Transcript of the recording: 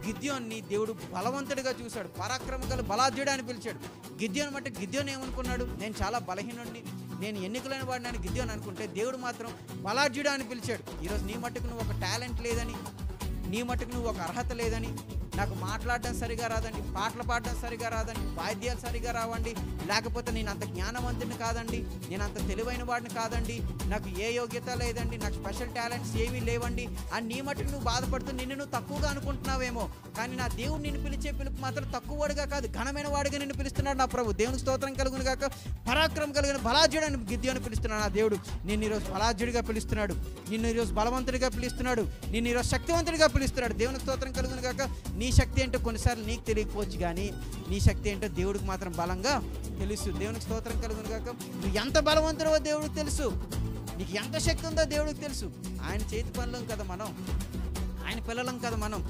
గిద్యోన్ని దేవుడు బలవంతుడిగా చూశాడు, పరాక్రమ గల బలాఢ్యుడు అని పిలిచాడు. గిద్యోన్ అంటే గిద్యోన్ ఏమనుకున్నాడు? నేను చాలా బలహీనుడిని, నేను ఎన్నికలైన వాడిని అని గిద్యోన్ అనుకుంటే దేవుడు మాత్రం బలాఢ్యుడు అని పిలిచాడు. ఈరోజు నీ మట్టుకు నువ్వు ఒక టాలెంట్ లేదని, నీ మట్టుకు నువ్వు ఒక అర్హత లేదని, నాకు మాట్లాడడం సరిగా రాదండి, పాటలు పాడడం సరిగా రాదండి, వాయిద్యాలు సరిగా రావండి, లేకపోతే నేను అంత జ్ఞానవంతుని కాదండి, నేను అంత తెలివైన వాడిని కాదండి, నాకు ఏ యోగ్యత లేదండి, నాకు స్పెషల్ టాలెంట్స్ ఏమీ లేవండి అని నీ మట్టుకు నువ్వు బాధపడుతూ నిన్ను నువ్వు తక్కువగా అనుకుంటున్నావేమో. కానీ నా దేవుడు నిన్ను పిలిచే పిలుపు మాత్రం తక్కువ వాడిగా కాదు, ఘనమైన వాడిగా నిన్ను పిలుస్తున్నాడు నా ప్రభు. దేవునికి స్తోత్రం కలుగును గాక. పరాక్రమం కలిగిన బలాఢ్యుడు అని గిద్యోని పిలుస్తున్నాడు నా దేవుడు. నిన్ను ఈరోజు బలాఢ్యుడిగా పిలుస్తున్నాడు, నిన్ను ఈరోజు బలవంతుడిగా పిలుస్తున్నాడు, నిన్ను ఈరోజు శక్తివంతుడిగా పిలుస్తున్నాడు. దేవునికి స్తోత్రం కలుగును గాక. నీ శక్తి ఏంటో కొన్నిసార్లు నీకు తెలియకపోవచ్చు, కానీ నీ శక్తి ఏంటో దేవుడికి మాత్రం బలంగా తెలుసు. దేవునికి స్తోత్రం కలుగును గాక. నువ్వు ఎంత బలవంతుడో దేవుడికి తెలుసు, నీకు ఎంత శక్తి ఉందో దేవుడికి తెలుసు. ఆయన చేతి పనులం కదా మనం, ఆయన పిల్లలం కదా మనం.